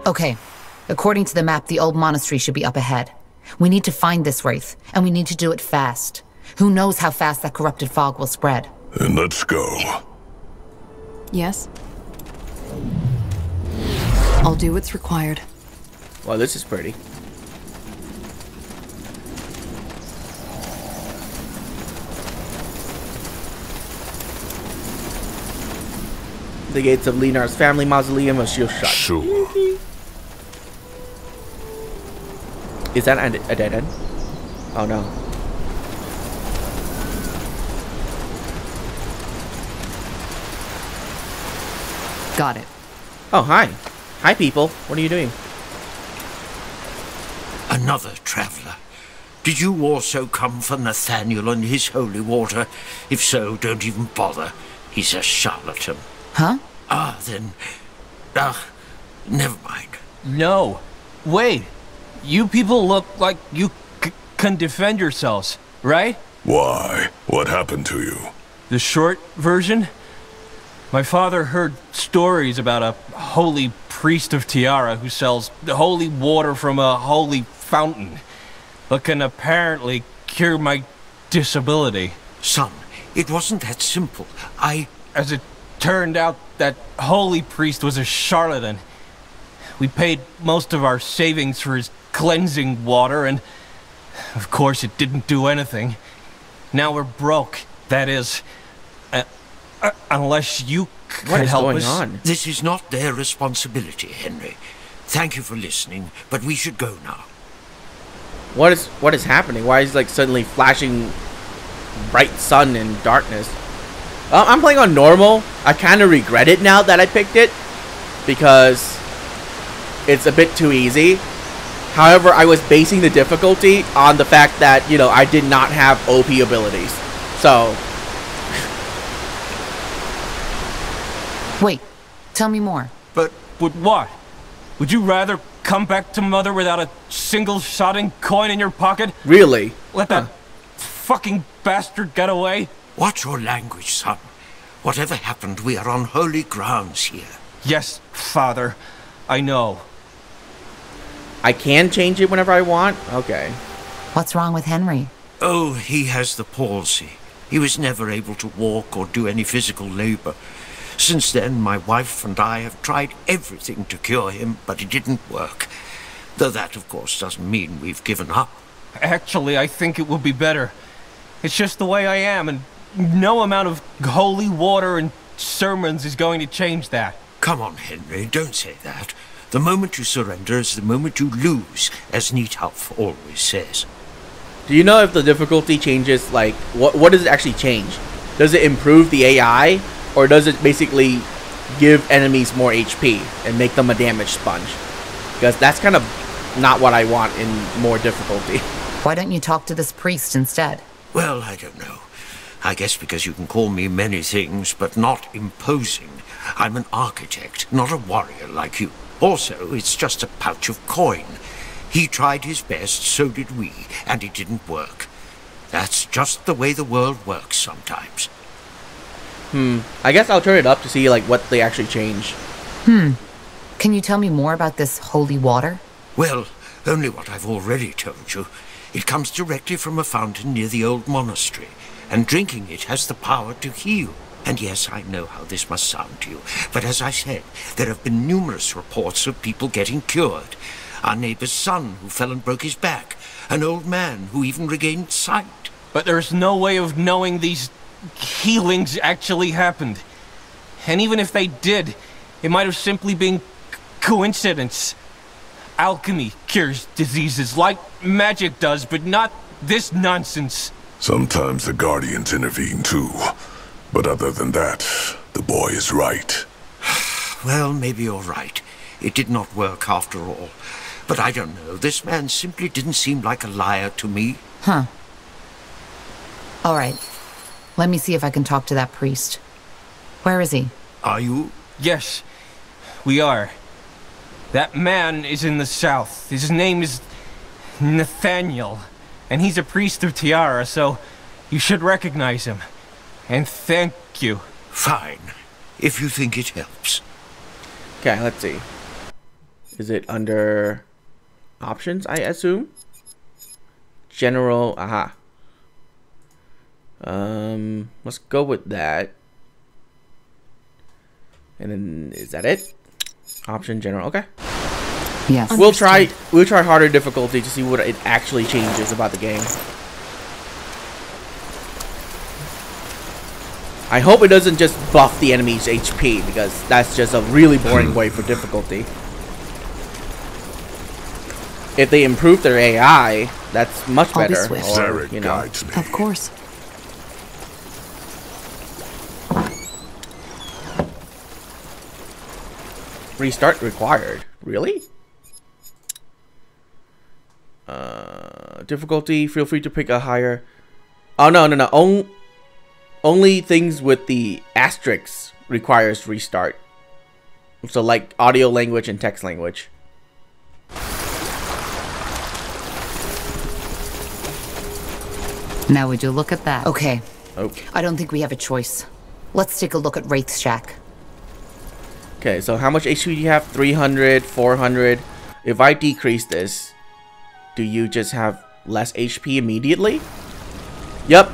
Okay. According to the map, the old monastery should be up ahead. We need to find this wraith, and we need to do it fast. Who knows how fast that corrupted fog will spread? Then let's go. Yes? I'll do what's required. Well, this is pretty. The gates of Leonard's family mausoleum are still shut. Sure. Is that a dead end? Oh no. Got it. Oh, hi. Hi, people. What are you doing? Another traveler. Did you also come for Nathaniel and his holy water? If so, don't even bother. He's a charlatan. Huh? Then... never mind. No. Wait. You people look like you can defend yourselves, right? Why? What happened to you? The short version? My father heard stories about a holy priest of Tiara who sells holy water from a holy fountain, but can apparently cure my disability. Son, it wasn't that simple. As it turned out, that holy priest was a charlatan. We paid most of our savings for his cleansing water, and of course it didn't do anything. Now we're broke. That is, unless you could help us. What is going on? This is not their responsibility, Henry. Thank you for listening, but we should go now. What is happening? Why is like suddenly flashing bright sun and darkness? I'm playing on normal. I kind of regret it now that I picked it because it's a bit too easy. However, I was basing the difficulty on the fact that, you know, I did not have OP abilities. So... Wait, tell me more. But what? Would you rather come back to Mother without a single sodding coin in your pocket? Really? Let that fucking bastard get away? Watch your language, son. Whatever happened, we are on holy grounds here. Yes, Father. I know. I can change it whenever I want? Okay. What's wrong with Henry? Oh, he has the palsy. He was never able to walk or do any physical labor. Since then, my wife and I have tried everything to cure him, but it didn't work. Though that, of course, doesn't mean we've given up. Actually, I think it will be better. It's just the way I am, and no amount of holy water and sermons is going to change that. Come on, Henry, don't say that. The moment you surrender is the moment you lose, as Neathuff always says. Do you know if the difficulty changes, like, what does it actually change? Does it improve the AI, or does it basically give enemies more HP and make them a damage sponge? Because that's kind of not what I want in more difficulty. Why don't you talk to this priest instead? Well, I don't know. I guess because you can call me many things, but not imposing. I'm an architect, not a warrior like you. Also, it's just a pouch of coin. He tried his best, so did we, and it didn't work. That's just the way the world works sometimes. I guess I'll turn it up to see, like, what they actually change. Can you tell me more about this holy water? Well, only what I've already told you. It comes directly from a fountain near the old monastery, and drinking it has the power to heal. And yes, I know how this must sound to you, but as I said, there have been numerous reports of people getting cured. Our neighbor's son who fell and broke his back, an old man who even regained sight. But there's no way of knowing these healings actually happened. And even if they did, it might have simply been coincidence. Alchemy cures diseases like magic does, but not this nonsense. Sometimes the Guardians intervene too. But other than that, the boy is right. Well, maybe you're right. It did not work after all. But I don't know. This man simply didn't seem like a liar to me. Huh. All right. Let me see if I can talk to that priest. Where is he? Are you? Yes, we are. That man is in the south. His name is Nathaniel, and he's a priest of Tiara, so you should recognize him. And thank you. Fine, if you think it helps. Okay, let's see. Is it under options, I assume? General, aha. Let's go with that. And then, is that it? Option, general, okay. Yes. We'll try harder difficulty to see what it actually changes about the game. I hope it doesn't just buff the enemy's HP, because that's just a really boring way for difficulty. If they improve their AI, that's much I'll be better. swift. Or, you know. Guides me. Of course. Restart required. Really? Difficulty, feel free to pick a higher. Oh, no. Only things with the asterisks requires restart. So like audio language and text language. Now would you look at that? Okay. Oh. I don't think we have a choice. Let's take a look at Wraith's Shack. Okay, so how much HP do you have? 300, 400. If I decrease this, do you just have less HP immediately? Yep.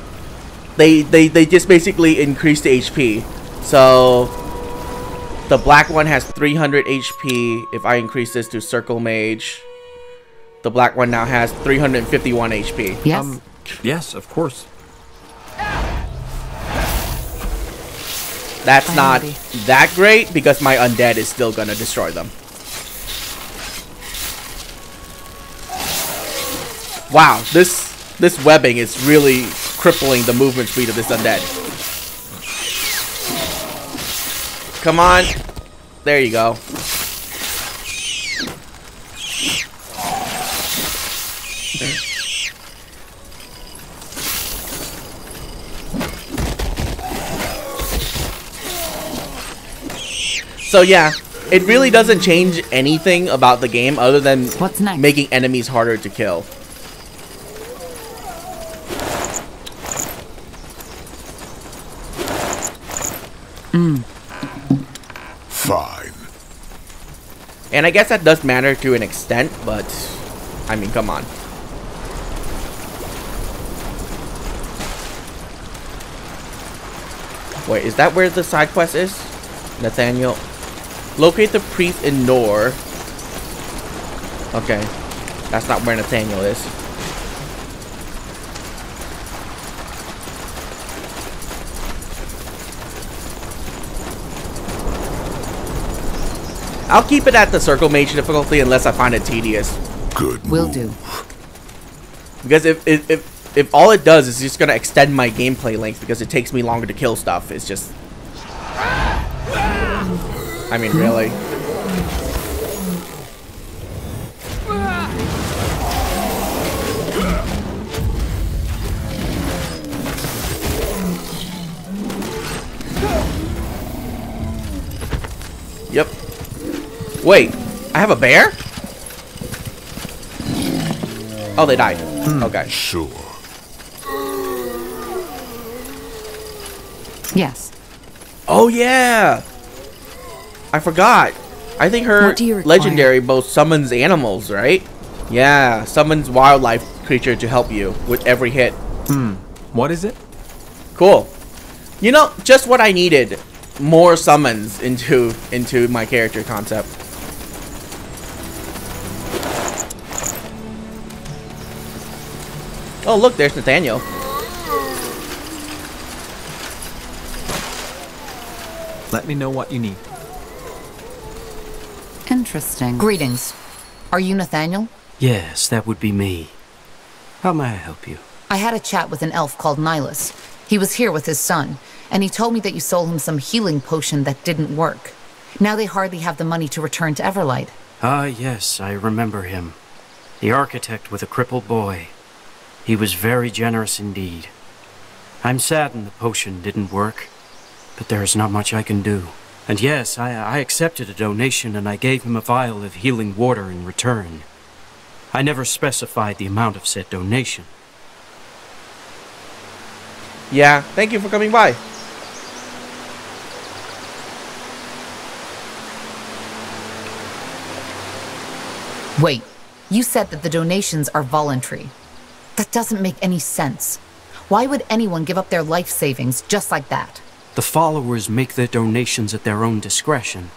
They just basically increase the HP. So the black one has 300 HP. If I increase this to Circle Mage, the black one now has 351 HP. Yes? Yes, of course. That's I'm not ready. that great because my undead is still gonna destroy them. Wow, this webbing is really crippling the movement speed of this undead. Come on. There you go. So yeah, it really doesn't change anything about the game other than What's next? making enemies harder to kill. Fine. And I guess that does matter to an extent, but I mean, come on. Wait, is that where the side quest is? Nathaniel. Locate the priest in Nor. Okay. That's not where Nathaniel is. I'll keep it at the Circle Mage difficulty unless I find it tedious. Good. Will move. do. Because if all it does is just gonna extend my gameplay length because it takes me longer to kill stuff, it's just... I mean, really. Yep. Wait, I have a bear? Oh, they died. Okay. Sure. Yes. Oh, yeah. I forgot. I think her What do you require? legendary both summons animals, right? Yeah, summons wildlife creature to help you with every hit. What is it? Cool. You know, just what I needed. More summons into my character concept. Oh, look, there's Nathaniel. Let me know what you need. Interesting. Greetings. Are you Nathaniel? Yes, that would be me. How may I help you? I had a chat with an elf called Nihilus. He was here with his son, and he told me that you sold him some healing potion that didn't work. Now they hardly have the money to return to Everlight. Ah, yes, I remember him. The architect with a crippled boy. He was very generous indeed. I'm saddened the potion didn't work, but there is not much I can do. And yes, I accepted a donation and I gave him a vial of healing water in return. I never specified the amount of said donation. Yeah, thank you for coming by. Wait, you said that the donations are voluntary. That doesn't make any sense. Why would anyone give up their life savings just like that? The followers make their donations at their own discretion.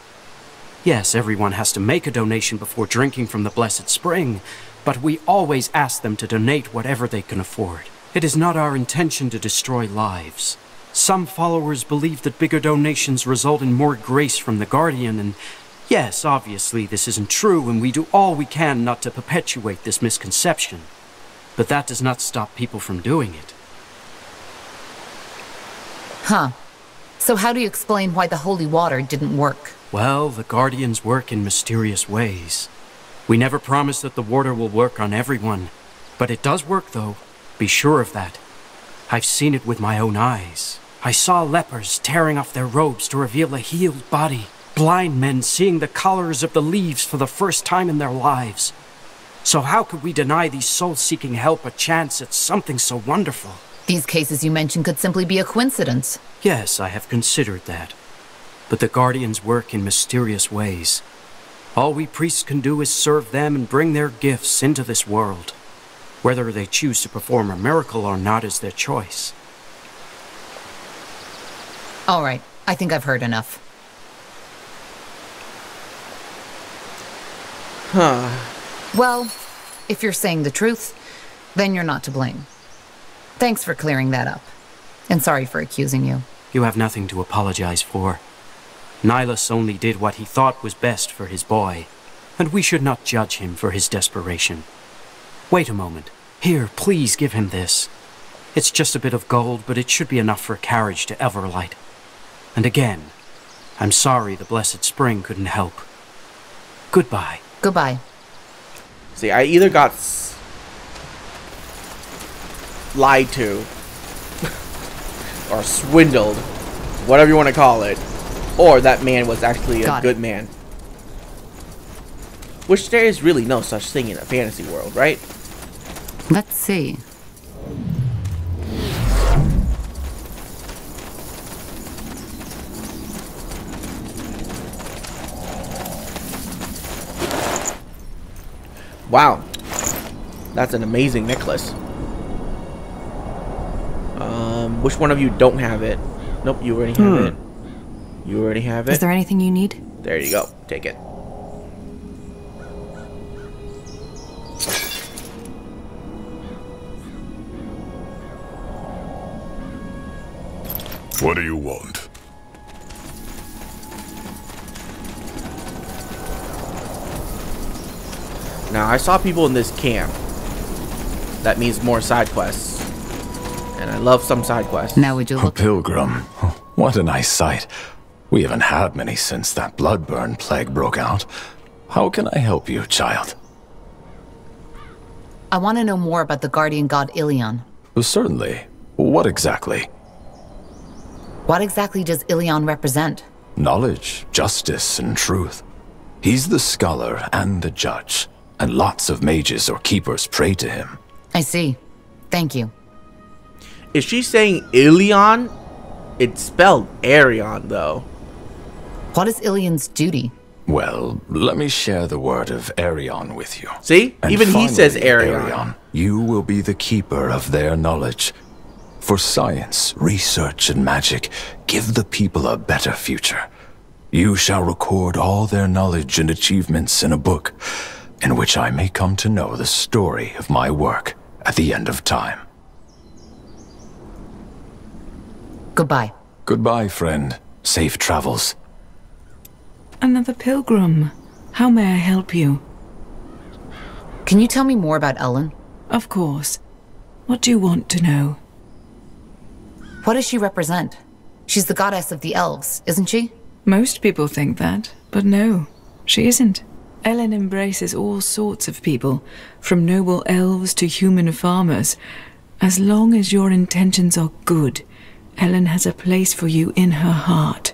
Yes, everyone has to make a donation before drinking from the Blessed Spring, but we always ask them to donate whatever they can afford. It is not our intention to destroy lives. Some followers believe that bigger donations result in more grace from the Guardian, and yes, obviously this isn't true, and we do all we can not to perpetuate this misconception. But that does not stop people from doing it. Huh. So how do you explain why the holy water didn't work? Well, the Guardians work in mysterious ways. We never promise that the water will work on everyone, but it does work though. Be sure of that. I've seen it with my own eyes. I saw lepers tearing off their robes to reveal a healed body. Blind men seeing the colors of the leaves for the first time in their lives. So how could we deny these souls-seeking help a chance at something so wonderful? These cases you mentioned could simply be a coincidence. Yes, I have considered that. But the Guardians work in mysterious ways. All we priests can do is serve them and bring their gifts into this world. Whether they choose to perform a miracle or not is their choice. All right, I think I've heard enough. Huh. Well, if you're saying the truth, then you're not to blame. Thanks for clearing that up. And sorry for accusing you. You have nothing to apologize for. Nihilus only did what he thought was best for his boy, and we should not judge him for his desperation. Wait a moment. Here, please give him this. It's just a bit of gold, but it should be enough for a carriage to Everlight. And again, I'm sorry the Blessed Spring couldn't help. Goodbye. Goodbye. See, I either got lied to or swindled, whatever you want to call it, or that man was actually a good man. Which there is really no such thing in a fantasy world, right? Let's see. Wow. That's an amazing necklace. Which one of you don't have it? Nope, you already have it. You already have it. Is there anything you need? There you go. Take it. What do you want? Now, I saw people in this camp. That means more side quests. And I love some side quests. Now would you A look? pilgrim. What a nice sight. We haven't had many since that bloodburn plague broke out. How can I help you, child? I want to know more about the guardian god Ilion. Certainly. What exactly? What exactly does Ilion represent? Knowledge, justice, and truth. He's the scholar and the judge, and lots of mages or keepers pray to him. I see. Thank you. Is she saying Ilion? It's spelled Arion, though. What is Ilion's duty? Well, let me share the word of Arion with you. See? And Even he says finally, Arion. You will be the keeper of their knowledge. For science, research, and magic, give the people a better future. You shall record all their knowledge and achievements in a book, in which I may come to know the story of my work at the end of time. Goodbye. Goodbye, friend. Safe travels. Another pilgrim. How may I help you? Can you tell me more about Ellen? Of course. What do you want to know? What does she represent? She's the goddess of the elves, isn't she? Most people think that, but no, she isn't. Ellen embraces all sorts of people, from noble elves to human farmers. As long as your intentions are good, Ellen has a place for you in her heart.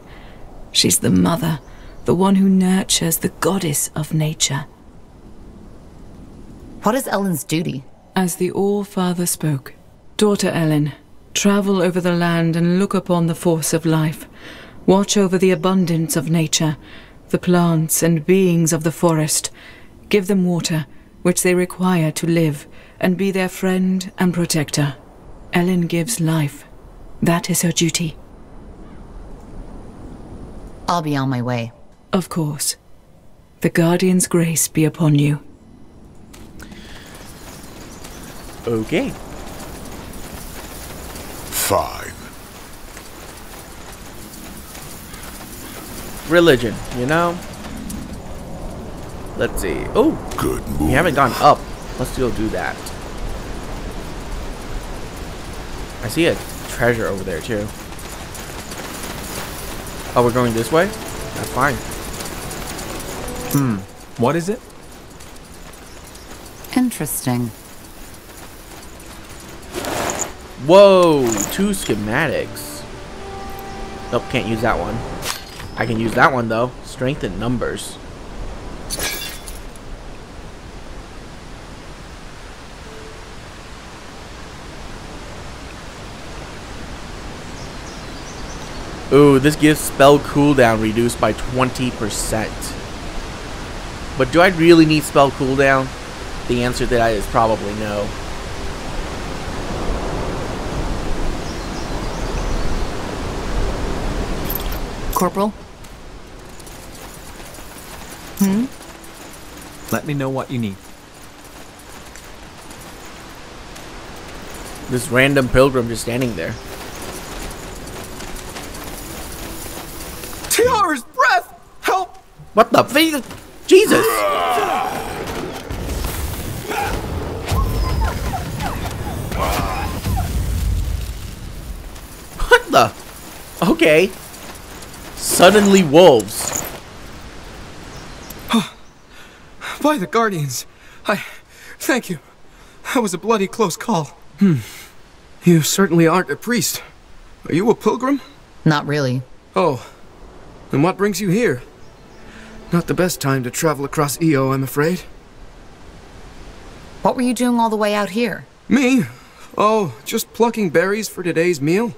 She's the mother, the one who nurtures, the goddess of nature. What is Ellen's duty? As the All-Father spoke, Daughter Ellen, travel over the land and look upon the force of life. Watch over the abundance of nature, the plants and beings of the forest. Give them water, which they require to live, and be their friend and protector. Ellen gives life. That is her duty. I'll be on my way. Of course. The Guardian's grace be upon you. Okay. Fine. Religion, you know? Let's see. Oh, Good move. we haven't gone up. Let's go do that. I see a treasure over there too. Oh, we're going this way? That's fine. What is it? Interesting. Whoa, 2 schematics. Nope, can't use that one. I can use that one though. Strength in numbers. Ooh, this gives spell cooldown reduced by 20%. But do I really need spell cooldown? The answer to that is probably no. Corporal? Let me know what you need. This random pilgrim just standing there. Tiara's breath! Help! What the f- Jesus! What the? Okay. Suddenly wolves. By the Guardians. Thank you. That was a bloody close call. You certainly aren't a priest. Are you a pilgrim? Not really. Oh. Then what brings you here? Not the best time to travel across EO, I'm afraid. What were you doing all the way out here? Me? Oh, just plucking berries for today's meal.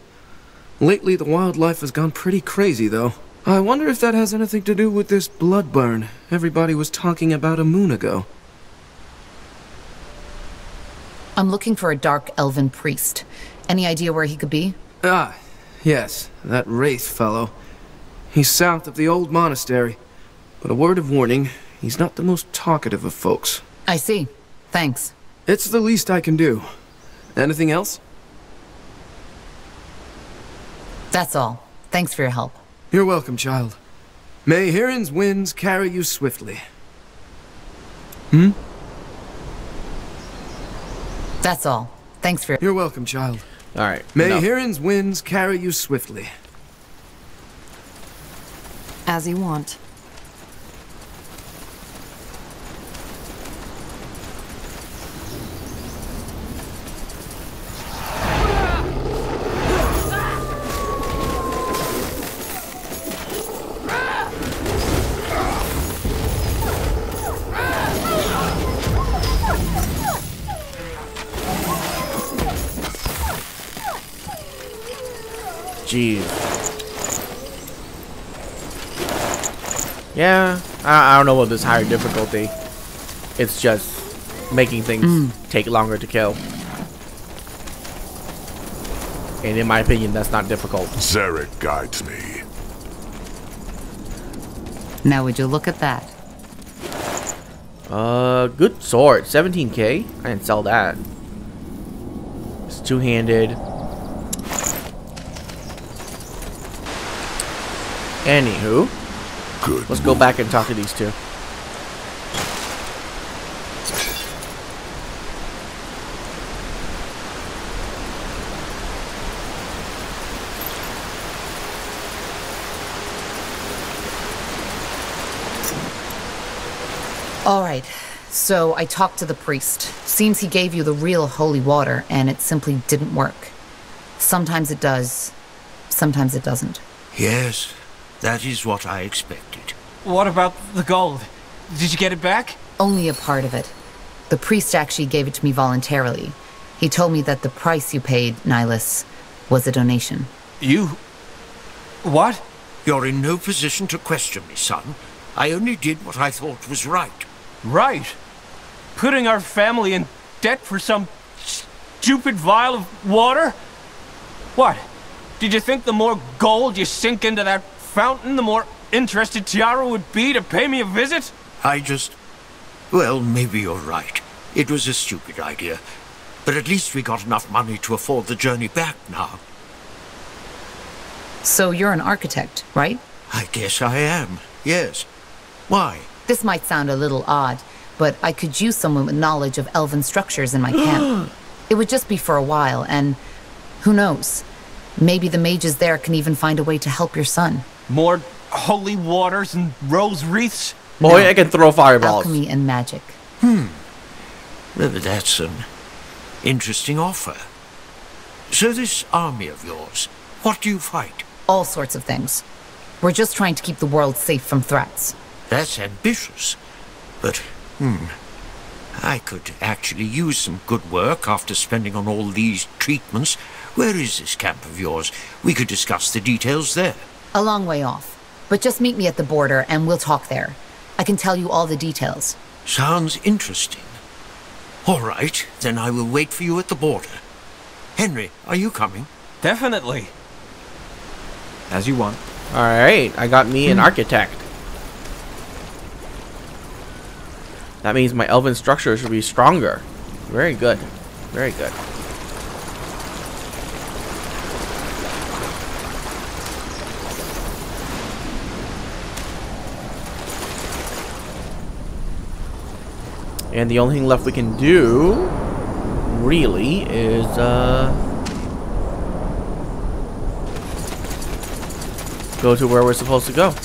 Lately, the wildlife has gone pretty crazy, though. I wonder if that has anything to do with this blood burn everybody was talking about a moon ago. I'm looking for a dark elven priest. Any idea where he could be? Ah, yes, that Wraith fellow. He's south of the old monastery. But a word of warning, he's not the most talkative of folks. I see. Thanks. It's the least I can do. Anything else? That's all. Thanks for your help. You're welcome, child. May Hiran's winds carry you swiftly. That's all. Thanks for your... You're welcome, child. Alright. May no. Hiran's winds carry you swiftly. As you want. Jeez. Yeah, I don't know about this higher difficulty. It's just making things take longer to kill. And in my opinion, that's not difficult. Zarek guides me. Now would you look at that? Good sword. 17k? I didn't sell that. It's two-handed. Anywho, Good. let's go back and talk to these two. All right. So I talked to the priest. Seems he gave you the real holy water, and it simply didn't work. Sometimes it does. Sometimes it doesn't. Yes, that is what I expected. What about the gold? Did you get it back? Only a part of it. The priest actually gave it to me voluntarily. He told me that the price you paid, Nihilus, was a donation. You... what? You're in no position to question me, son. I only did what I thought was right. Right. Putting our family in debt for some stupid vial of water? What? Did you think the more gold you sink into that fountain, the more interested Tiara would be to pay me a visit? Well, maybe you're right. It was a stupid idea. But at least we got enough money to afford the journey back now. So you're an architect, right? I guess I am, yes. Why? This might sound a little odd, but I could use someone with knowledge of elven structures in my camp. It would just be for a while, and who knows? Maybe the mages there can even find a way to help your son. More holy waters and rose wreaths? Boy, no. I can throw fireballs. Alchemy and magic. Well, that's an interesting offer. So this army of yours, what do you fight? All sorts of things. We're just trying to keep the world safe from threats. That's ambitious. But, I could actually use some good work after spending on all these treatments. Where is this camp of yours? We could discuss the details there. A long way off. But just meet me at the border and we'll talk there. I can tell you all the details. Sounds interesting. All right, then I will wait for you at the border. Henry, are you coming? Definitely. As you want. Alright, I got me an architect. That means my elven structure should be stronger. Very good. Very good. And the only thing left we can do, really, is, go to where we're supposed to go.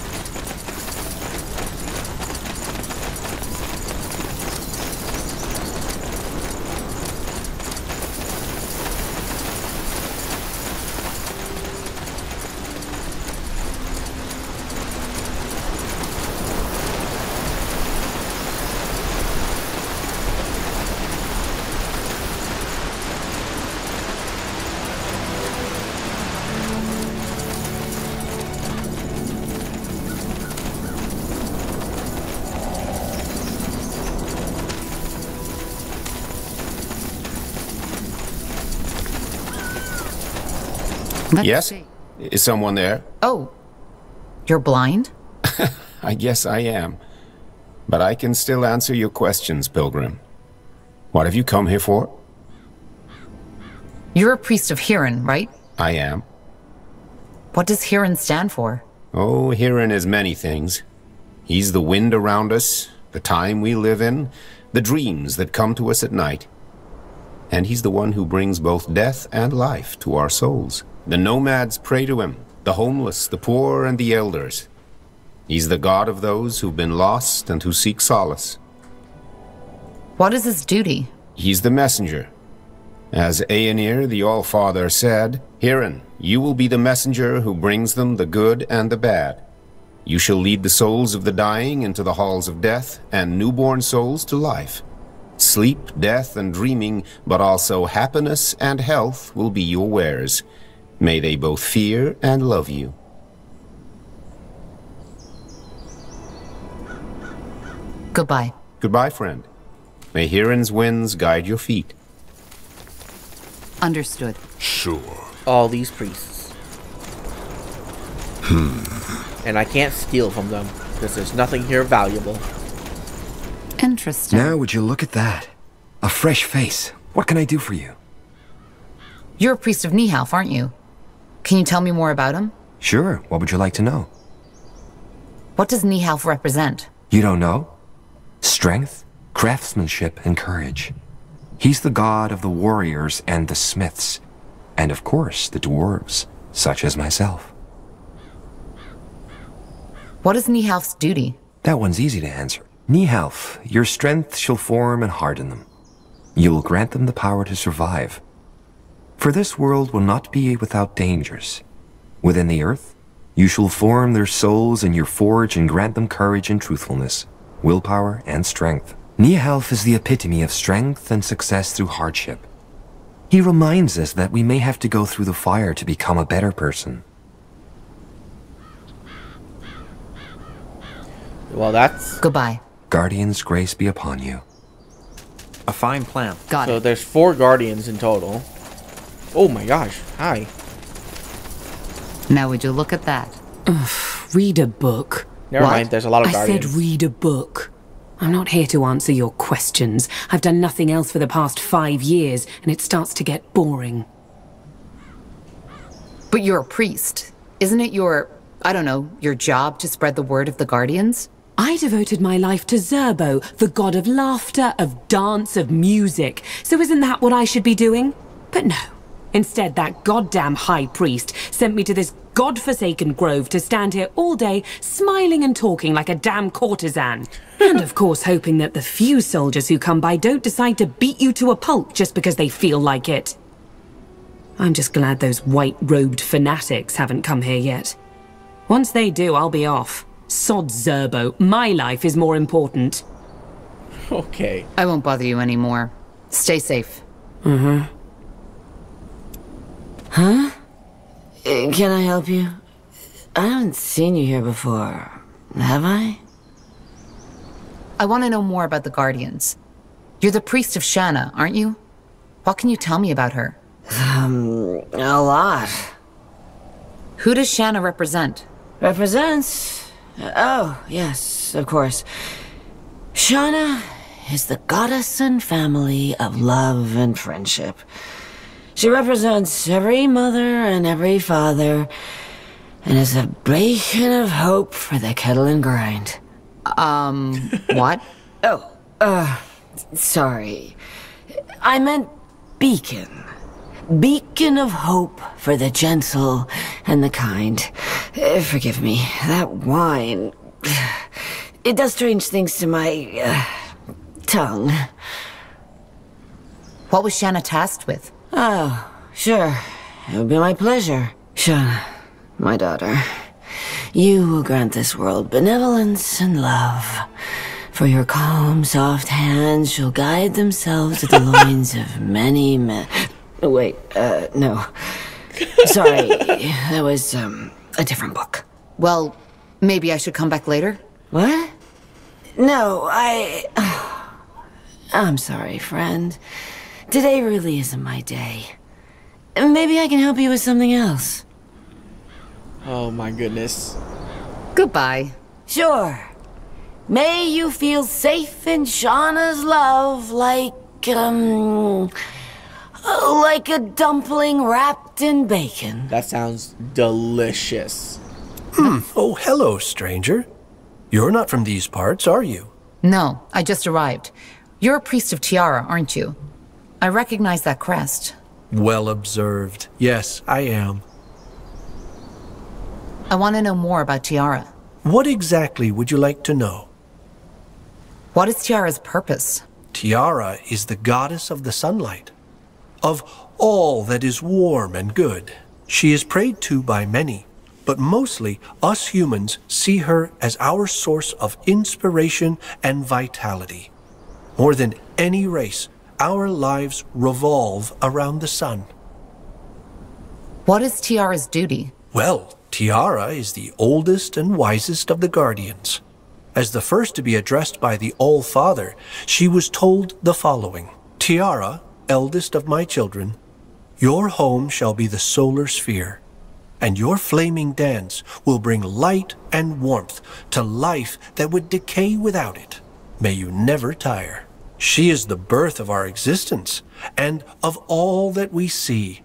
Yes? See. Is someone there? Oh, you're blind? I guess I am. But I can still answer your questions, Pilgrim. What have you come here for? You're a priest of Hiran, right? I am. What does Hiran stand for? Oh, Hiran is many things. He's the wind around us, the time we live in, the dreams that come to us at night. And he's the one who brings both death and life to our souls. The nomads pray to him, the homeless, the poor, and the elders. He's the god of those who've been lost and who seek solace. What is his duty? He's the messenger. As Aenir, the All-Father, said, Hiran, you will be the messenger who brings them the good and the bad. You shall lead the souls of the dying into the halls of death, and newborn souls to life. Sleep, death, and dreaming, but also happiness and health will be your wares. May they both fear and love you. Goodbye. Goodbye, friend. May Hiran's winds guide your feet. Understood. Sure. All these priests. And I can't steal from them, because there's nothing here valuable. Interesting. Now would you look at that? A fresh face. What can I do for you? You're a priest of Nihalf, aren't you? Can you tell me more about him? Sure. What would you like to know? What does Nihalf represent? You don't know? Strength, craftsmanship, and courage. He's the god of the warriors and the smiths. And of course, the dwarves, such as myself. What is Nihalf's duty? That one's easy to answer. Nihalf, your strength shall form and harden them. You will grant them the power to survive. For this world will not be without dangers. Within the earth, you shall form their souls in your forge and grant them courage and truthfulness, willpower and strength. Nihalf is the epitome of strength and success through hardship. He reminds us that we may have to go through the fire to become a better person. Well, that's... Goodbye. Guardian's grace be upon you. A fine plan. Got So it. there's 4 guardians in total. Oh my gosh. Hi. Now would you look at that? Read a book. Never mind, there's a lot of I guardians. said read a book. I'm not here to answer your questions. I've done nothing else for the past 5 years, and it starts to get boring. But you're a priest. Isn't it your, I don't know, your job to spread the word of the Guardians? I devoted my life to Zerbo, the god of laughter, of dance, of music. So isn't that what I should be doing? But no. Instead, that goddamn high priest sent me to this godforsaken grove to stand here all day, smiling and talking like a damn courtesan. And of course, hoping that the few soldiers who come by don't decide to beat you to a pulp just because they feel like it. I'm just glad those white-robed fanatics haven't come here yet. Once they do, I'll be off. Sod Zerbo, my life is more important. Okay. I won't bother you anymore. Stay safe. Mm-hmm. Huh? Can I help you? I haven't seen you here before, have I? I want to know more about the Guardians. You're the priest of Shanna, aren't you? What can you tell me about her? A lot. Who does Shanna represent? Represents? Oh, yes, of course. Shanna is the goddess and family of love and friendship. She represents every mother and every father, and is a beacon of hope for the kettle and grind. What? Sorry. I meant beacon. Beacon of hope for the gentle and the kind. Forgive me, that wine... It does strange things to my... tongue. What was Shanna tasked with? Oh, sure. It would be my pleasure. Shanna, my daughter, you will grant this world benevolence and love. For your calm, soft hands shall guide themselves to the loins of many men. Wait, no. Sorry, that was, a different book. Well, maybe I should come back later? What? No, I'm sorry, friend. Today really isn't my day. Maybe I can help you with something else. Oh my goodness. Goodbye. Sure. May you feel safe in Shauna's love like a dumpling wrapped in bacon. That sounds delicious. Oh, hello, stranger. You're not from these parts, are you? No, I just arrived. You're a priest of Tiara, aren't you? I recognize that crest. Well observed. Yes, I am. I want to know more about Tiara. What exactly would you like to know? What is Tiara's purpose? Tiara is the goddess of the sunlight, of all that is warm and good. She is prayed to by many, but mostly us humans see her as our source of inspiration and vitality. More than any race, our lives revolve around the sun. What is Tiara's duty? Well, Tiara is the oldest and wisest of the Guardians. As the first to be addressed by the All-Father, she was told the following. Tiara, eldest of my children, your home shall be the solar sphere, and your flaming dance will bring light and warmth to life that would decay without it. May you never tire. She is the birth of our existence, and of all that we see.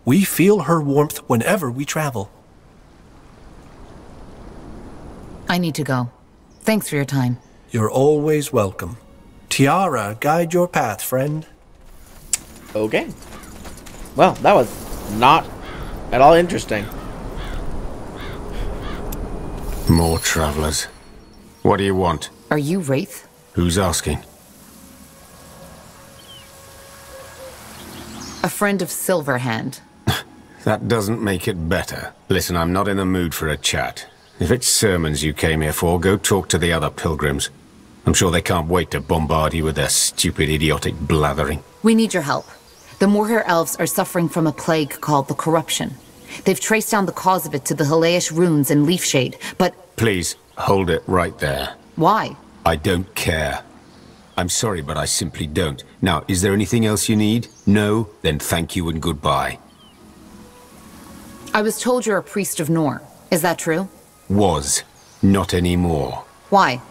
We feel her warmth whenever we travel. I need to go. Thanks for your time. You're always welcome. Tiara, guide your path, friend. Okay. Well, that was not at all interesting. More travelers. What do you want? Are you Wraith? Who's asking? A friend of Silverhand. That doesn't make it better. Listen, I'm not in the mood for a chat. If it's sermons you came here for, go talk to the other pilgrims. I'm sure they can't wait to bombard you with their stupid, idiotic blathering. We need your help. The Moorhair elves are suffering from a plague called the Corruption. They've traced down the cause of it to the Halayish runes and Leafshade, but... Please, hold it right there. Why? I don't care. I'm sorry, but I simply don't. Now, is there anything else you need? No? Then thank you and goodbye. I was told you're a priest of Nor. Is that true? Was. Not anymore. Why?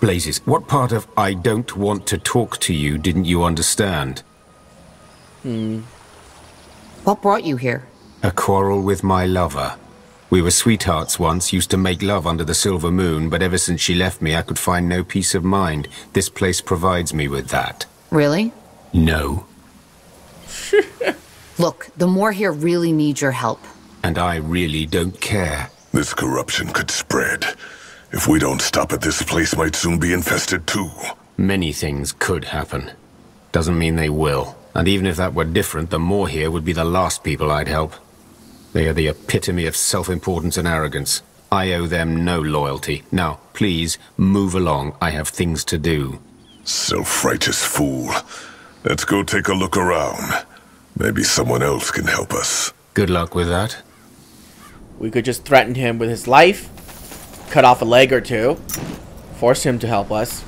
Blazes, what part of I don't want to talk to you didn't you understand? What brought you here? A quarrel with my lover. We were sweethearts once, used to make love under the silver moon, but ever since she left me I could find no peace of mind. This place provides me with that. Really? No. Look, the Moor here really need your help. And I really don't care. This corruption could spread. If we don't stop it, this place might soon be infested too. Many things could happen. Doesn't mean they will. And even if that were different, the Moor here would be the last people I'd help. They are the epitome of self-importance and arrogance. I owe them no loyalty. Now, please, move along. I have things to do. Self-righteous fool. Let's go take a look around. Maybe someone else can help us. Good luck with that. We could just threaten him with his life, cut off a leg or two, force him to help us.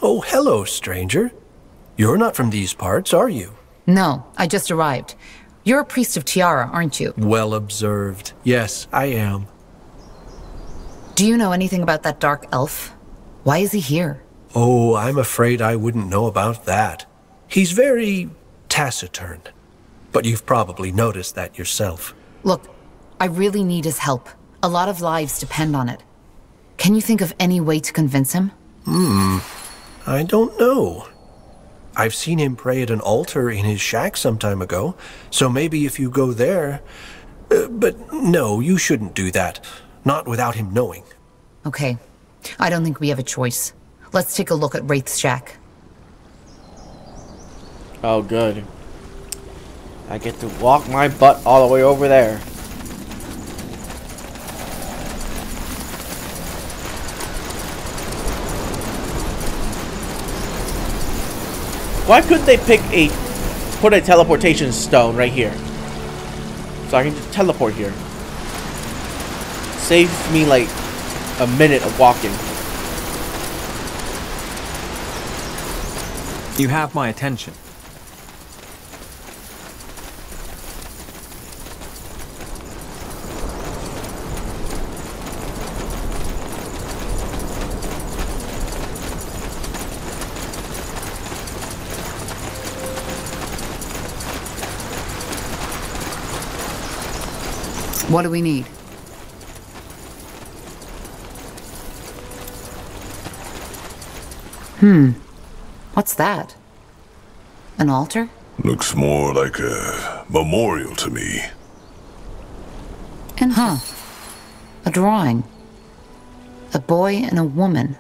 Oh, hello, stranger. You're not from these parts, are you? No, I just arrived. You're a priest of Tiara, aren't you? Well observed. Yes, I am. Do you know anything about that dark elf? Why is he here? Oh, I'm afraid I wouldn't know about that. He's very taciturn. But you've probably noticed that yourself. Look, I really need his help. A lot of lives depend on it. Can you think of any way to convince him? I don't know. I've seen him pray at an altar in his shack some time ago, so maybe if you go there... but no, you shouldn't do that. Not without him knowing. Okay. I don't think we have a choice. Let's take a look at Wraith's shack. Oh, good. I get to walk my butt all the way over there. Why couldn't they put a teleportation stone right here? So I can just teleport here. Saves me like a minute of walking. You have my attention. What do we need? What's that? An altar? Looks more like a memorial to me. And a drawing. A boy and a woman.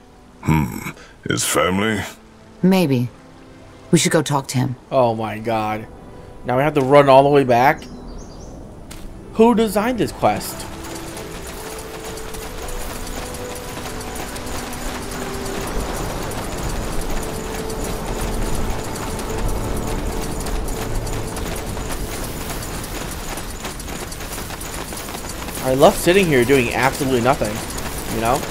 His family? Maybe. We should go talk to him. Oh my god. Now we have to run all the way back? Who designed this quest? I love sitting here doing absolutely nothing, you know?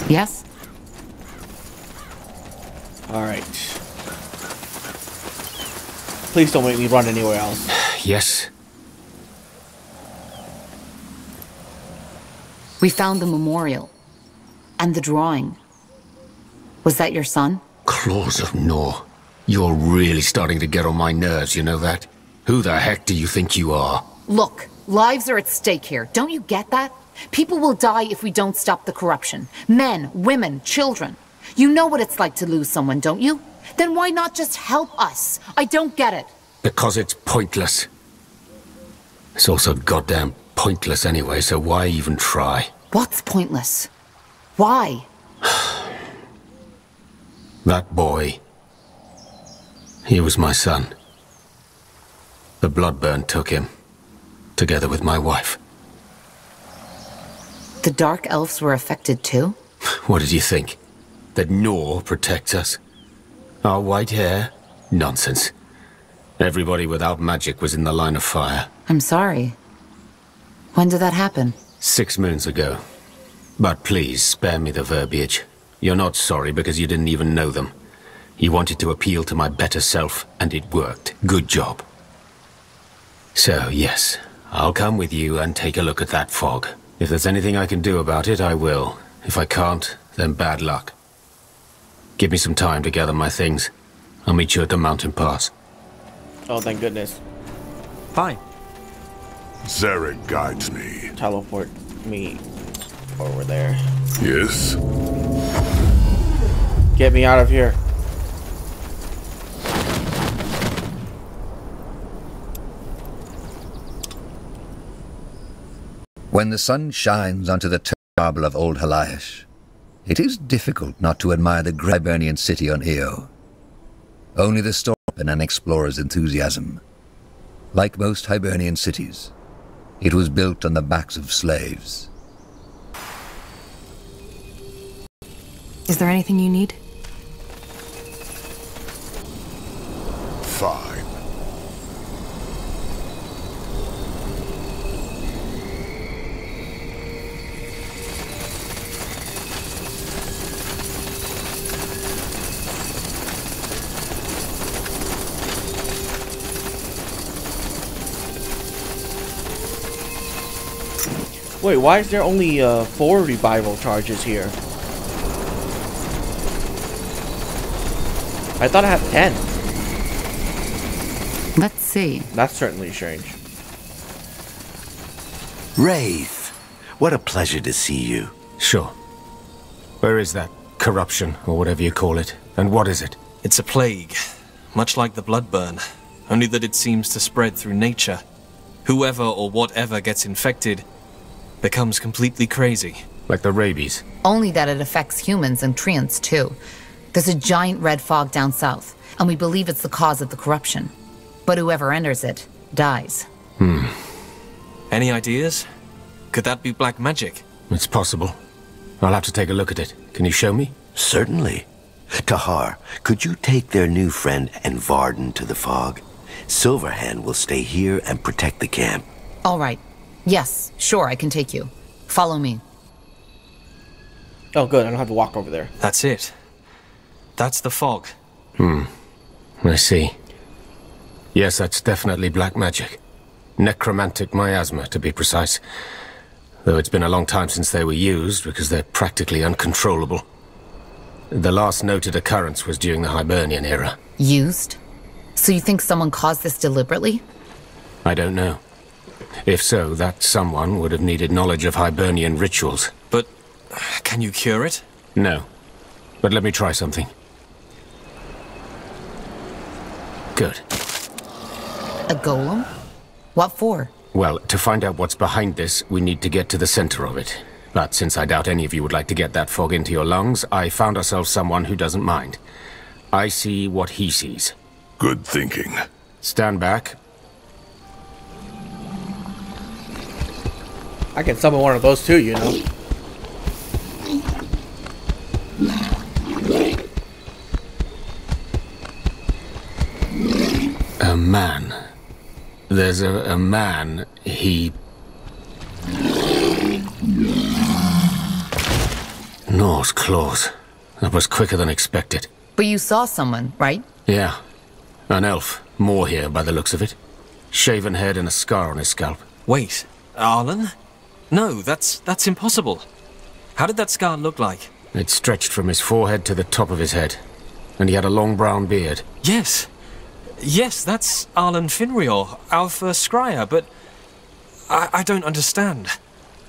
Yes? Alright. Please don't make me run anywhere else. Yes? We found the memorial. And the drawing. Was that your son? Claws of Nor. You're really starting to get on my nerves, you know that? Who the heck do you think you are? Look, lives are at stake here. Don't you get that? People will die if we don't stop the corruption. Men, women, children. You know what it's like to lose someone, don't you? Then why not just help us? I don't get it. Because it's pointless. It's also goddamn pointless anyway, so why even try? What's pointless? Why? That boy. He was my son. The bloodburn took him, together with my wife. The Dark Elves were affected too? What did you think? That Nor protects us? Our white hair? Nonsense. Everybody without magic was in the line of fire. I'm sorry. When did that happen? 6 moons ago. But please, spare me the verbiage. You're not sorry because you didn't even know them. You wanted to appeal to my better self, and it worked. Good job. So, yes, I'll come with you and take a look at that fog. If there's anything I can do about it, I will. If I can't, then bad luck. Give me some time to gather my things. I'll meet you at the mountain pass. Oh, thank goodness. Fine. Zarek guides me. Teleport me over there. Yes? Get me out of here. When the sun shines onto the marble of Old Halaesh, it is difficult not to admire the Hibernian city on Io. Only the storm and an explorer's enthusiasm. Like most Hibernian cities, it was built on the backs of slaves. Is there anything you need? Fine. Wait, why is there only 4 revival charges here? I thought I had 10. Let's see. That's certainly strange. Wraith, what a pleasure to see you. Sure. Where is that corruption, or whatever you call it? And what is it? It's a plague, much like the bloodburn, only that it seems to spread through nature. Whoever or whatever gets infected becomes completely crazy. Like the rabies? Only that it affects humans and treants too. There's a giant red fog down south, and we believe it's the cause of the corruption. But whoever enters it dies. Any ideas? Could that be black magic? It's possible. I'll have to take a look at it. Can you show me? Certainly. Tahar, could you take their new friend and Varden to the fog? Silverhand will stay here and protect the camp. All right. Yes, sure, I can take you. Follow me. Oh, good. I don't have to walk over there. That's it. That's the fog. I see. Yes, that's definitely black magic. Necromantic miasma, to be precise. Though it's been a long time since they were used, because they're practically uncontrollable. The last noted occurrence was during the Hibernian era. Used? So you think someone caused this deliberately? I don't know. If so, that someone would have needed knowledge of Hibernian rituals. But can you cure it? No. But let me try something. Good. A golem? What for? Well, to find out what's behind this, we need to get to the center of it. But since I doubt any of you would like to get that fog into your lungs, I found ourselves someone who doesn't mind. I see what he sees. Good thinking. Stand back. I can summon one of those too, you know. A man. There's a man, he... Nor's claws. That was quicker than expected. But you saw someone, right? Yeah. An elf. More here, by the looks of it. Shaven head and a scar on his scalp. Wait, Arlen? No, that's impossible. How did that scar look like? It stretched from his forehead to the top of his head. And he had a long brown beard. Yes. Yes, that's Arlen Finrior, our first scryer, but I don't understand.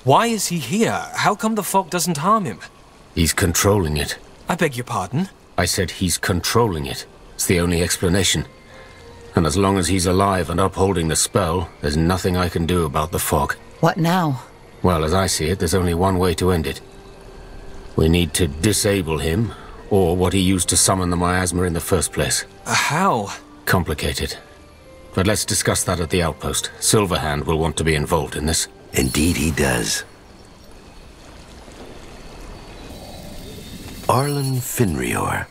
Why is he here? How come the fog doesn't harm him? He's controlling it. I beg your pardon? I said he's controlling it. It's the only explanation. And as long as he's alive and upholding the spell, there's nothing I can do about the fog. What now? Well, as I see it, there's only one way to end it. We need to disable him, or what he used to summon the miasma in the first place. How? Complicated. But let's discuss that at the outpost. Silverhand will want to be involved in this. Indeed he does. Arlen Finrior.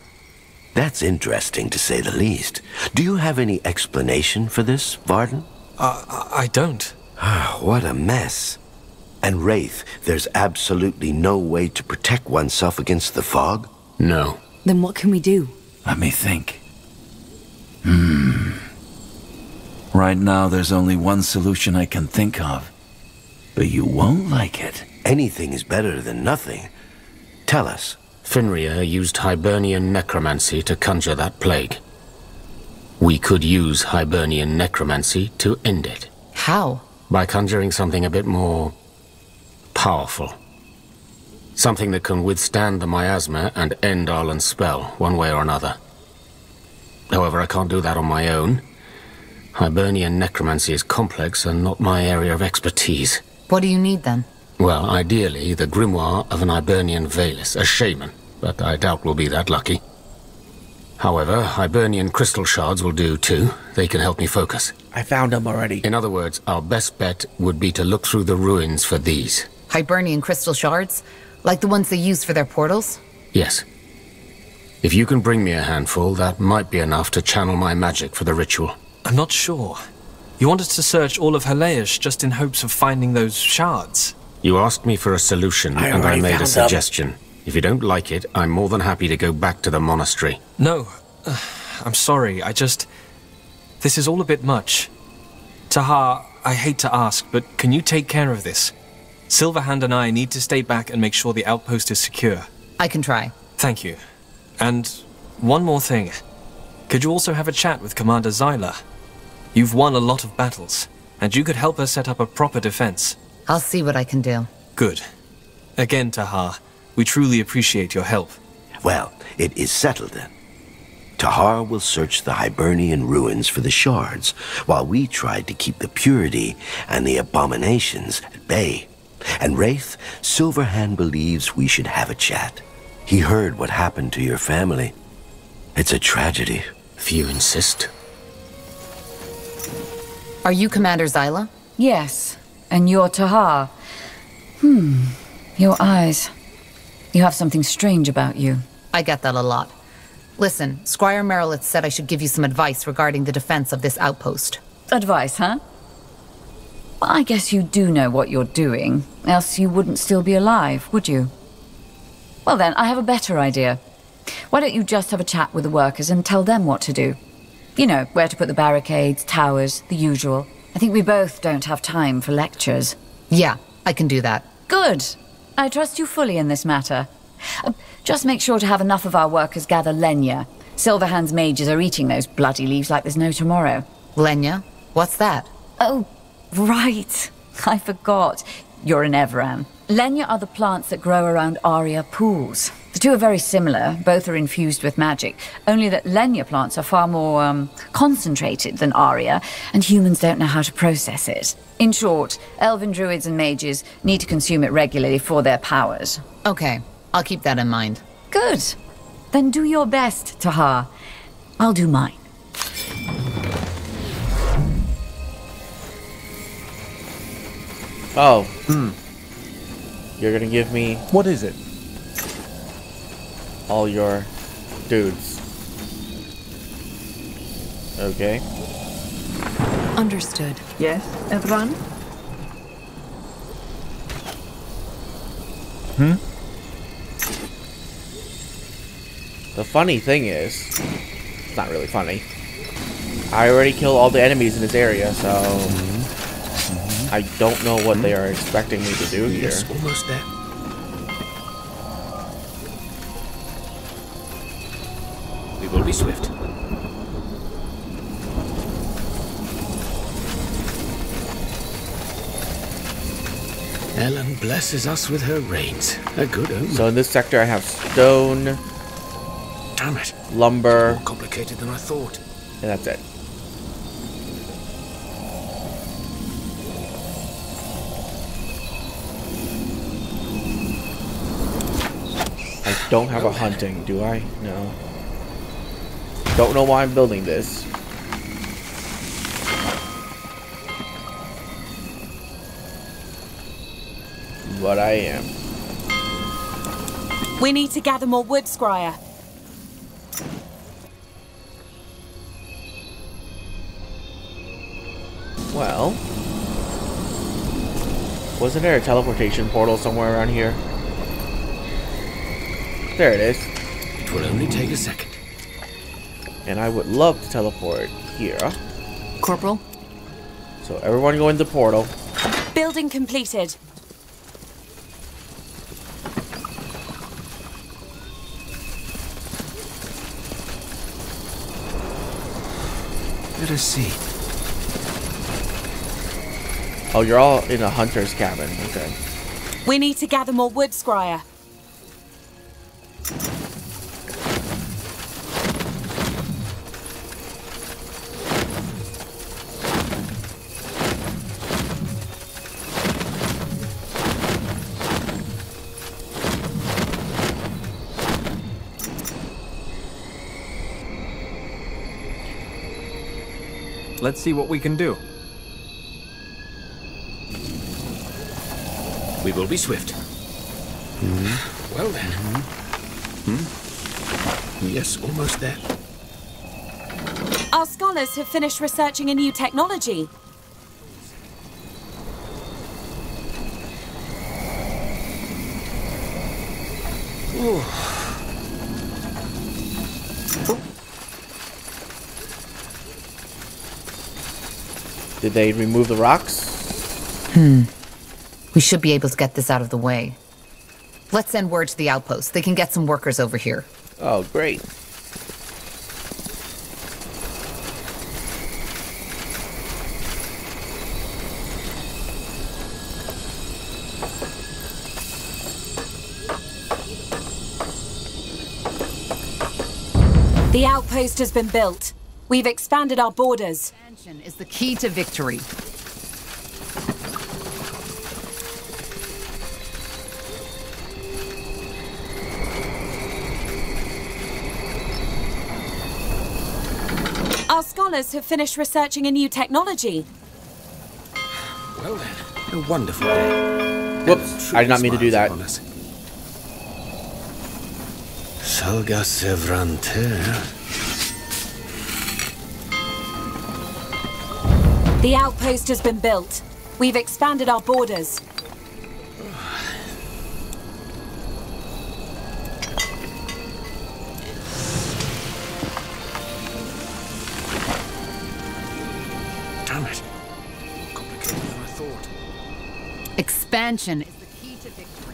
That's interesting, to say the least. Do you have any explanation for this, Varden? I don't. What a mess. And Wraith, there's absolutely no way to protect oneself against the fog? No. Then what can we do? Let me think. Right now, there's only one solution I can think of. But you won't like it. Anything is better than nothing. Tell us. Finria used Hibernian necromancy to conjure that plague. We could use Hibernian necromancy to end it. How? By conjuring something a bit more powerful. Something that can withstand the miasma and end Arlen's spell, one way or another. However, I can't do that on my own. Hibernian necromancy is complex and not my area of expertise. What do you need then? Well, ideally, the grimoire of an Hibernian Valis, a shaman, but I doubt we'll be that lucky. However, Hibernian crystal shards will do too. They can help me focus. I found them already. In other words, our best bet would be to look through the ruins for these. Hibernian crystal shards? Like the ones they use for their portals? Yes. If you can bring me a handful, that might be enough to channel my magic for the ritual. I'm not sure. You wanted to search all of Helaish just in hopes of finding those shards. You asked me for a solution, and I made a suggestion. If you don't like it, I'm more than happy to go back to the monastery. No, I'm sorry, this is all a bit much. Tahar, I hate to ask, but can you take care of this? Silverhand and I need to stay back and make sure the outpost is secure. I can try. Thank you. And one more thing. Could you also have a chat with Commander Zyla? You've won a lot of battles, and you could help us set up a proper defense. I'll see what I can do. Good. Again, Tahar, we truly appreciate your help. Well, it is settled then. Tahar will search the Hibernian ruins for the shards, while we try to keep the purity and the abominations at bay. And Wraith, Silverhand believes we should have a chat. He heard what happened to your family. It's a tragedy. If you insist. Are you Commander Zyla? Yes. And you're Tahar. Your eyes. You have something strange about you. I get that a lot. Listen, Squire Merilith said I should give you some advice regarding the defense of this outpost. Advice, huh? Well, I guess you do know what you're doing, else you wouldn't still be alive, would you? Well then, I have a better idea. Why don't you just have a chat with the workers and tell them what to do? You know, where to put the barricades, towers, the usual. I think we both don't have time for lectures. Yeah, I can do that. Good. I trust you fully in this matter. Just make sure to have enough of our workers gather Lenya. Silverhand's mages are eating those bloody leaves like there's no tomorrow. Lenya? What's that? Oh, right. I forgot. You're an Everan. Lenya are the plants that grow around Aria pools. The two are very similar, both are infused with magic, only that Lenya plants are far more, concentrated than Aria, and humans don't know how to process it. In short, elven druids and mages need to consume it regularly for their powers. Okay, I'll keep that in mind. Good. Then do your best, Tahar. I'll do mine. Oh. You're gonna give me... What is it? All your dudes. Okay. Understood. Yes, Evran? The funny thing is... It's not really funny. I already killed all the enemies in this area, so... I don't know what they are expecting me to do here. Yes, almost there. We will be swift. Ellen blesses us with her rains. A good omen. So in this sector I have stone. Damn it. Lumber. More complicated than I thought. And that's it. don't have a hunting, do I? No. Don't know why I'm building this. But I am. We need to gather more wood, Scryer. Well, wasn't there a teleportation portal somewhere around here? There it is. It will only take a second. And I would love to teleport here. Corporal? So everyone go in the portal. Building completed. Let us see. Oh, you're all in a hunter's cabin. Okay. We need to gather more wood, Scryer. Let's see what we can do. We will be swift. Well then. Yes, almost there. Our scholars have finished researching a new technology. Did they remove the rocks? We should be able to get this out of the way. Let's send word to the outpost. They can get some workers over here. Oh, great. The outpost has been built. We've expanded our borders. Expansion is the key to victory. Our scholars have finished researching a new technology. Well then, a wonderful day. Whoops, I did not mean to do that. Salga Sevrante. The outpost has been built. We've expanded our borders. Damn it. More complicated than I thought. Expansion is the key to victory.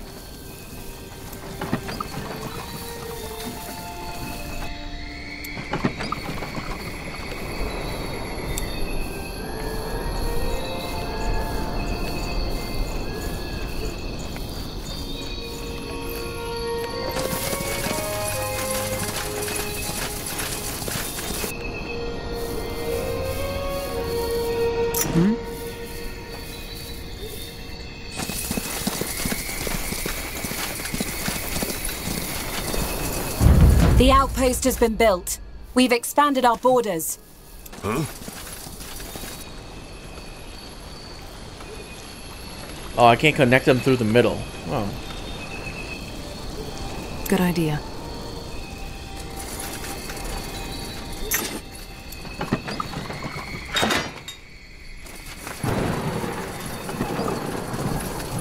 The outpost has been built. We've expanded our borders. Huh? Oh, I can't connect them through the middle. Oh. Good idea.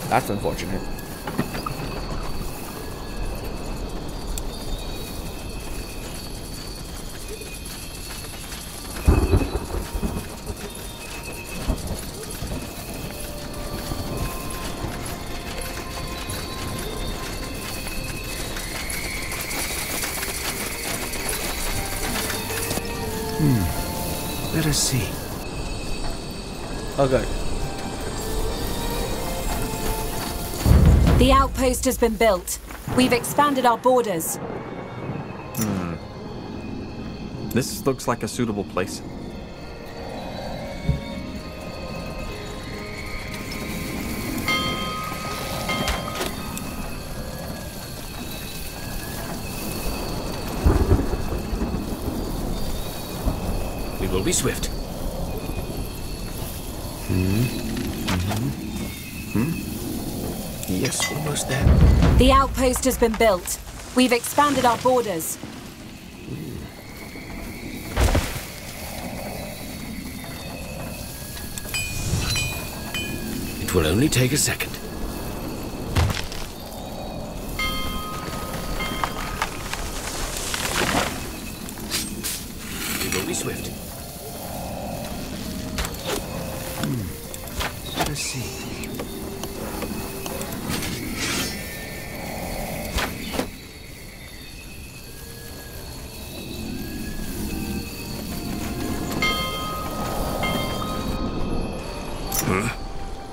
That's unfortunate. Let us see. Oh, good. The outpost has been built. We've expanded our borders. This looks like a suitable place. will be swift. Yes, almost there. The outpost has been built. We've expanded our borders. It will only take a second. We will be swift. Let us see.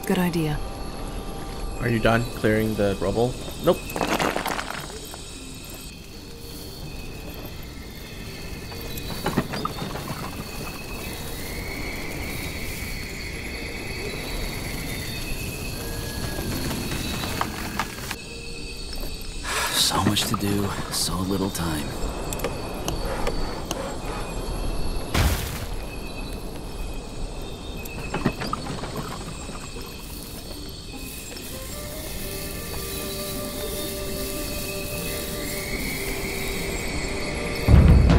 Good idea. Are you done clearing the rubble? Nope. So much to do, so little time.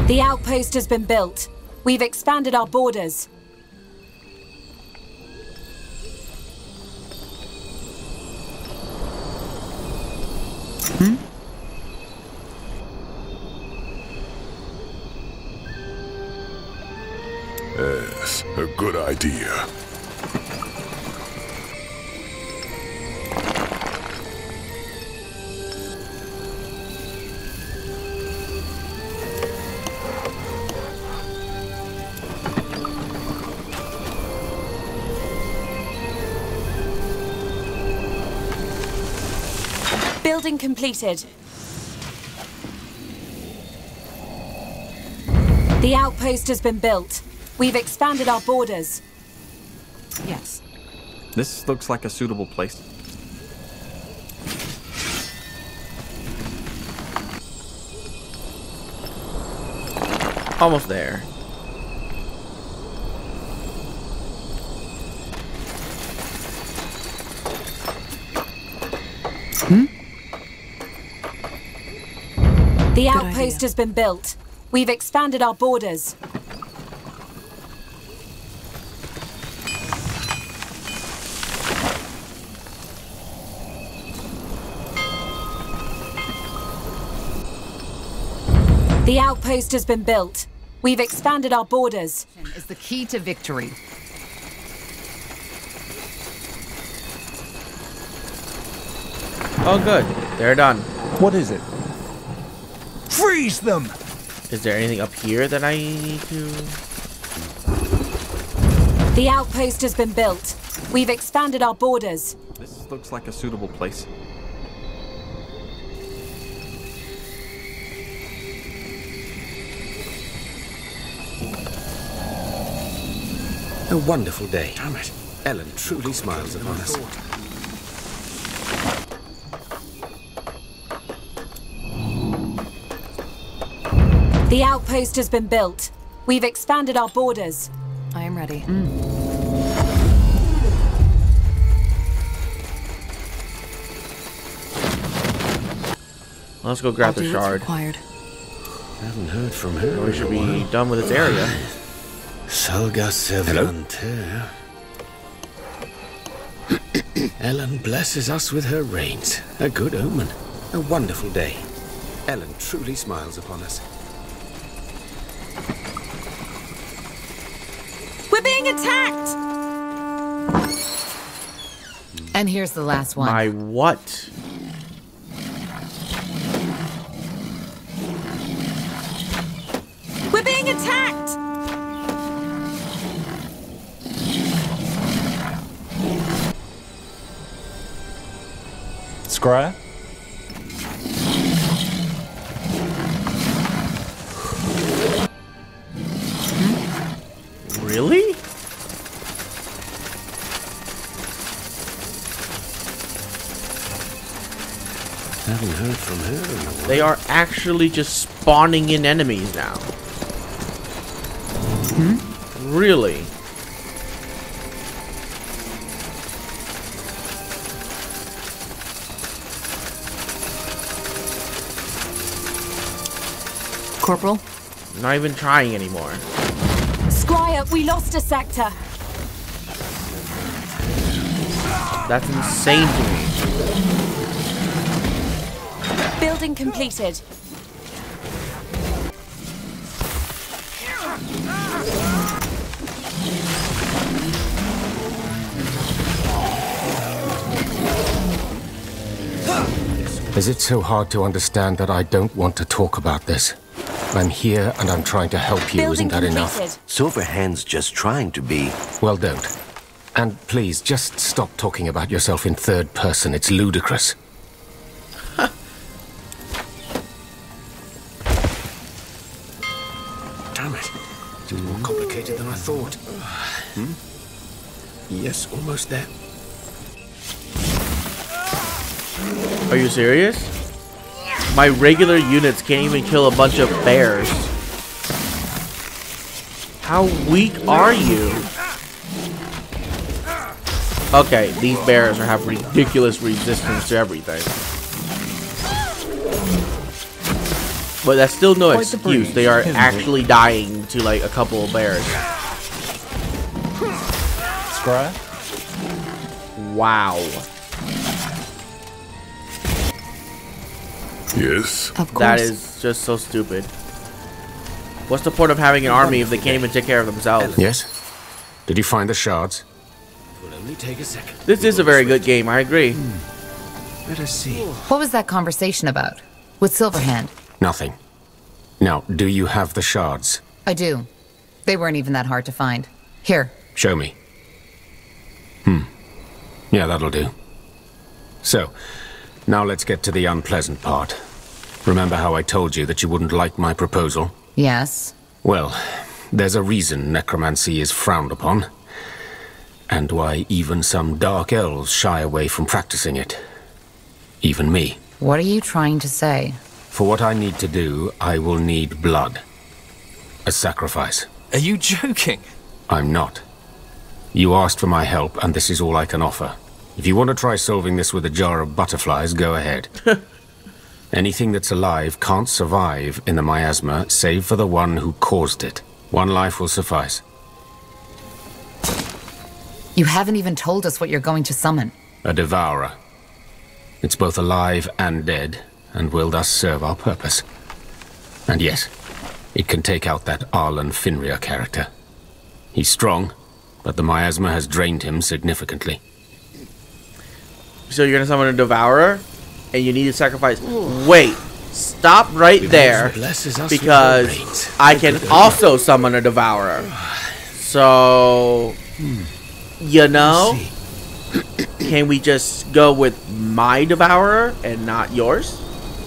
The outpost has been built. We've expanded our borders. Yes, a good idea. Building completed. The outpost has been built. We've expanded our borders. Yes. This looks like a suitable place. Almost there. The outpost has been built. We've expanded our borders. The outpost has been built. We've expanded our borders. Is the key to victory. Oh, good. They're done. What is it? Freeze them! Is there anything up here that I need to... The outpost has been built. We've expanded our borders. This looks like a suitable place. A wonderful day. Damn it. Ellen truly smiles upon us. The outpost has been built. We've expanded our borders. I am ready. Let's go grab the shard. Haven't heard from her. We should be done with this area. Salga Sevlante. Ellen blesses us with her rains. A good omen. A wonderful day. Ellen truly smiles upon us. We're being attacked! And here's the last one. My what? We're being attacked! Scryer? Really? Haven't heard from her in a while. They are actually just spawning in enemies now. Really? Corporal? Not even trying anymore. Squire, we lost a sector. That's insane to me. Building completed. Is it so hard to understand that I don't want to talk about this? I'm here and I'm trying to help you, isn't that enough? Silverhand's just trying to be... Well, don't. And please, just stop talking about yourself in third person. It's ludicrous. Damn it. It's more complicated than I thought. Yes, almost there. Are you serious? My regular units can't even kill a bunch of bears. How weak are you? Okay, these bears have ridiculous resistance to everything. But that's still no excuse. They are actually dying to like a couple of bears. Scryer? Wow. Yes? Of course. That is just so stupid. What's the point of having an army if they can't even take care of themselves? Yes? Did you find the shards? Will only take a second. This is a very good game, I agree. Let us see. What was that conversation about? With Silverhand? Nothing. Now, do you have the shards? I do. They weren't even that hard to find. Here. Show me. Yeah, that'll do. So, now let's get to the unpleasant part. Remember how I told you that you wouldn't like my proposal? Yes. Well, there's a reason necromancy is frowned upon. And why even some dark elves shy away from practicing it. Even me. What are you trying to say? For what I need to do, I will need blood. A sacrifice. Are you joking? I'm not. You asked for my help, and this is all I can offer. If you want to try solving this with a jar of butterflies, go ahead. Anything that's alive can't survive in the miasma, save for the one who caused it. One life will suffice. You haven't even told us what you're going to summon. A devourer. It's both alive and dead, and will thus serve our purpose. And yes, it can take out that Arlen Finria character. He's strong, but the miasma has drained him significantly. So you're gonna summon a devourer, and you need to sacrifice. Wait, stop right there, because I can also summon a devourer. So, you know, can we just go with my devourer and not yours?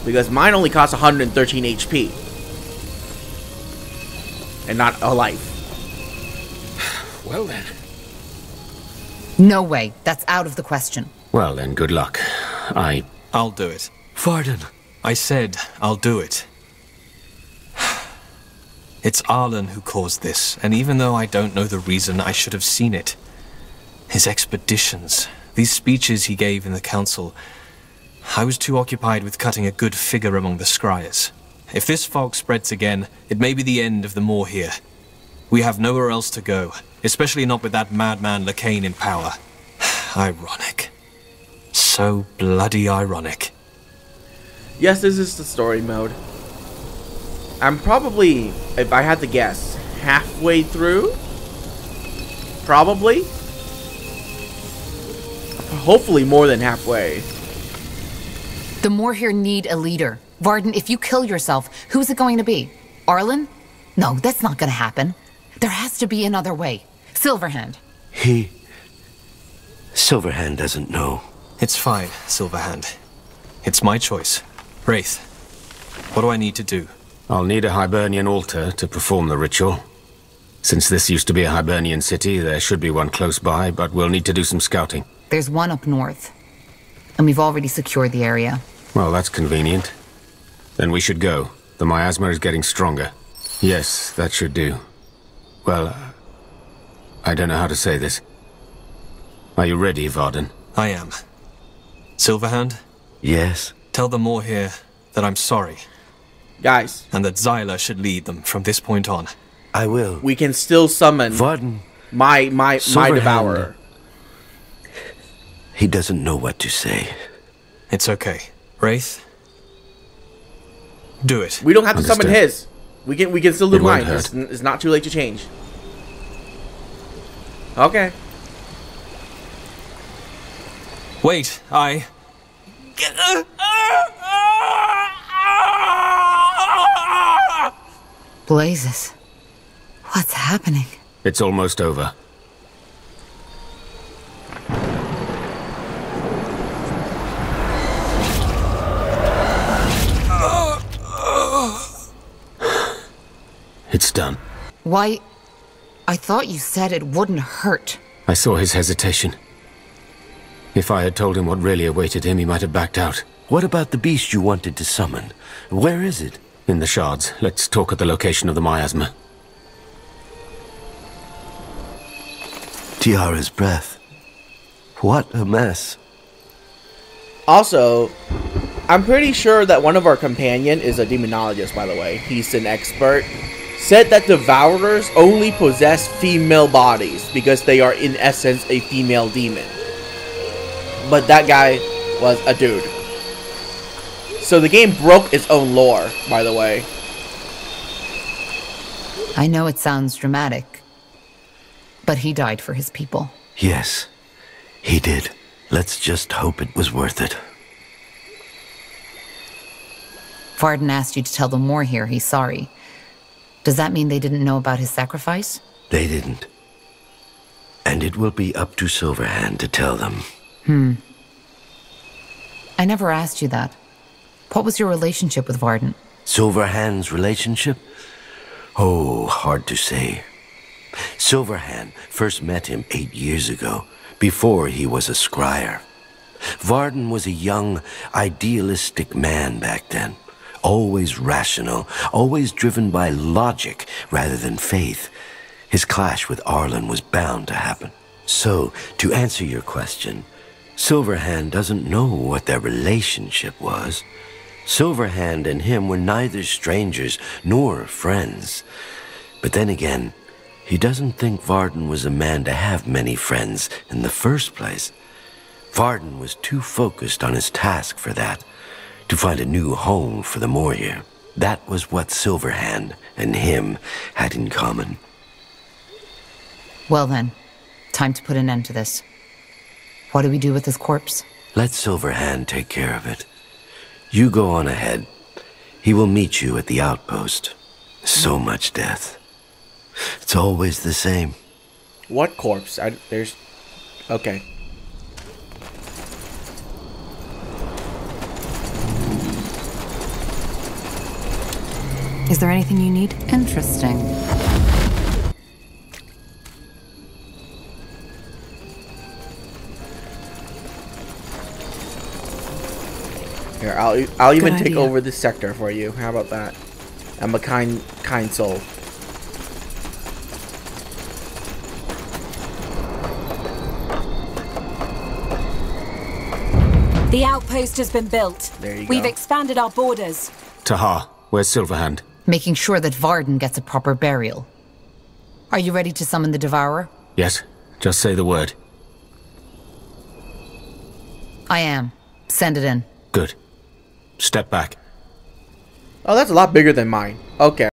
Because mine only costs 113 HP, and not a life. Well then. No way. That's out of the question. Well then, good luck. I'll do it. Varden. I said I'll do it. It's Arlen who caused this, and even though I don't know the reason, I should have seen it. His expeditions, these speeches he gave in the council. I was too occupied with cutting a good figure among the scryers. If this fog spreads again, it may be the end of the Moor here. We have nowhere else to go, especially not with that madman Lacane in power. Ironic. So bloody ironic. Yes, this is the story mode. I'm probably, if I had to guess, halfway through? Probably? Hopefully more than halfway. The Moor here need a leader. Varden, if you kill yourself, who's it going to be? Arlen? No, that's not gonna happen. There has to be another way. Silverhand. Silverhand doesn't know. It's fine, Silverhand. It's my choice. Wraith, what do I need to do? I'll need a Hibernian altar to perform the ritual. Since this used to be a Hibernian city, there should be one close by, but we'll need to do some scouting. There's one up north. And we've already secured the area. Well, that's convenient. Then we should go. The miasma is getting stronger. Yes, that should do. Well, I don't know how to say this. Are you ready, Varden? I am. Silverhand? Yes? Tell the Moor here that I'm sorry. Guys. And that Xyla should lead them from this point on. I will. We can still summon Varden. My Devourer. He doesn't know what to say. It's okay. Wraith? Do it. We don't have to summon his. We can still do It won't mine. hurt. It's not too late to change. Okay. Wait, I... Blazes. What's happening? It's almost over. It's done. Why? I thought you said it wouldn't hurt. I saw his hesitation. If I had told him what really awaited him, he might have backed out. What about the beast you wanted to summon? Where is it? In the shards. Let's talk at the location of the miasma. Tiara's breath. What a mess. Also, I'm pretty sure that one of our companion is a demonologist, by the way. He's an expert. Said that Devourers only possess female bodies because they are in essence a female demon. But that guy was a dude. So the game broke its own lore, by the way. I know it sounds dramatic, but he died for his people. Yes, he did. Let's just hope it was worth it. Varden asked you to tell the Moor here he's sorry. Does that mean they didn't know about his sacrifice? They didn't. And it will be up to Silverhand to tell them. I never asked you that. What was your relationship with Varden? Silverhand's relationship? Oh, hard to say. Silverhand first met him 8 years ago, before he was a scryer. Varden was a young, idealistic man back then. Always rational, always driven by logic rather than faith. His clash with Arlen was bound to happen. So, to answer your question, Silverhand doesn't know what their relationship was. Silverhand and him were neither strangers nor friends. But then again, he doesn't think Varden was a man to have many friends in the first place. Varden was too focused on his task for that, to find a new home for the Moor here. That was what Silverhand and him had in common. Well then, time to put an end to this. What do we do with his corpse? Let Silverhand take care of it. You go on ahead. He will meet you at the outpost. So much death. It's always the same. What corpse? There's... Okay. Is there anything you need? Interesting. Here, I'll even take idea. over this sector for you. How about that? I'm a kind soul. The outpost has been built. There you go. We've expanded our borders. Tahar, where's Silverhand? Making sure that Varden gets a proper burial. Are you ready to summon the Devourer? Yes, just say the word. I am. Send it in. Good. Step back. Oh, that's a lot bigger than mine. Okay.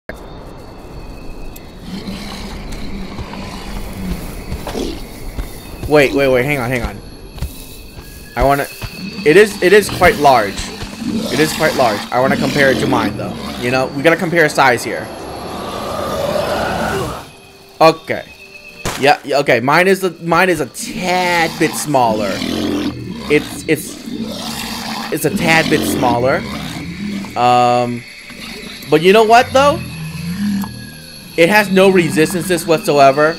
Wait, hang on. I wanna... It is quite large. It is quite large. I wanna compare it to mine, though. You know, we gotta compare size here. Okay. Yeah, okay. Mine is a tad bit smaller. It's a tad bit smaller. But you know what, though? It has no resistances whatsoever.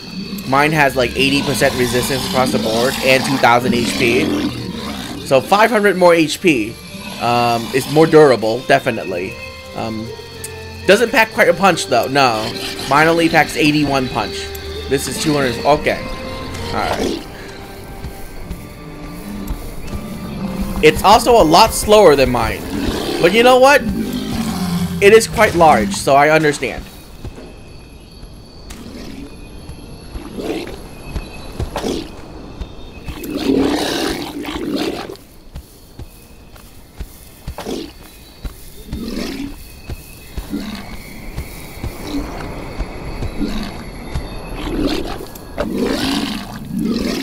Mine has like 80% resistance across the board and 2000 HP. So 500 more HP. It's more durable, definitely. Doesn't pack quite a punch, though. No. Mine only packs 81 punch. This is 200. Okay. Alright. It's also a lot slower than mine. But you know what? It is quite large, so I understand.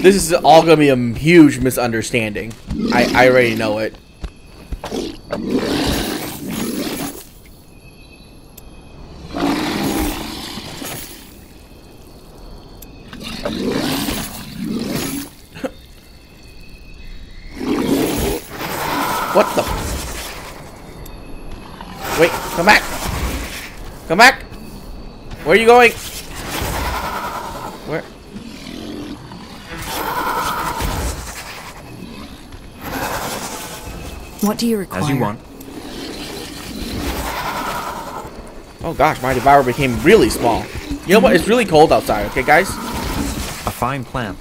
This is all gonna be a huge misunderstanding. I already know it. What the? Wait, come back! Come back! Where are you going? Where? What do you require? As you want. Oh gosh, my devourer became really small. You know what? It's really cold outside, okay guys? A fine plan.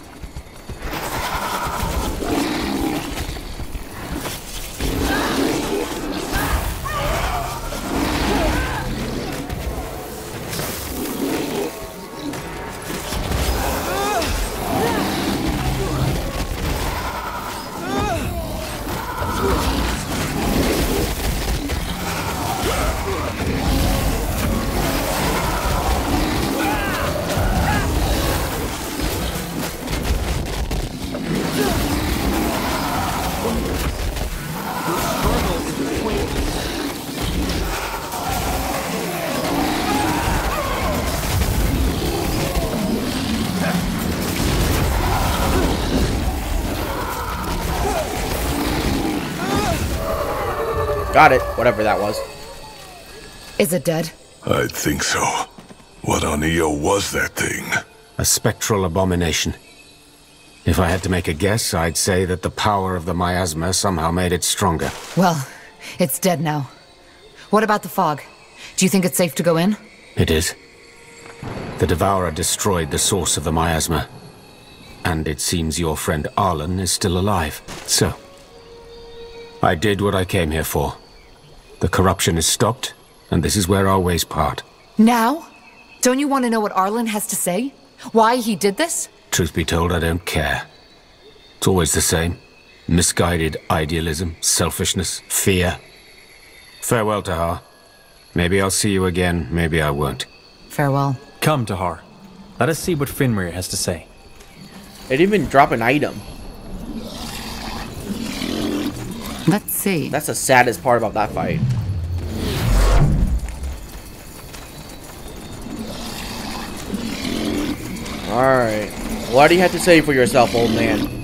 Got it. Whatever that was. Is it dead? I think so. What on Io was that thing? A spectral abomination. If I had to make a guess, I'd say that the power of the miasma somehow made it stronger. Well, it's dead now. What about the fog? Do you think it's safe to go in? It is. The Devourer destroyed the source of the miasma. And it seems your friend Arlen is still alive. So, I did what I came here for. The corruption is stopped, and this is where our ways part. Now? Don't you want to know what Arlen has to say? Why he did this? Truth be told, I don't care. It's always the same. Misguided idealism, selfishness, fear. Farewell, Tahar. Maybe I'll see you again, maybe I won't. Farewell. Come, Tahar. Let us see what Finrir has to say. It didn't even drop an item. Let's see. That's the saddest part about that fight. Alright. What do you have to say for yourself, old man?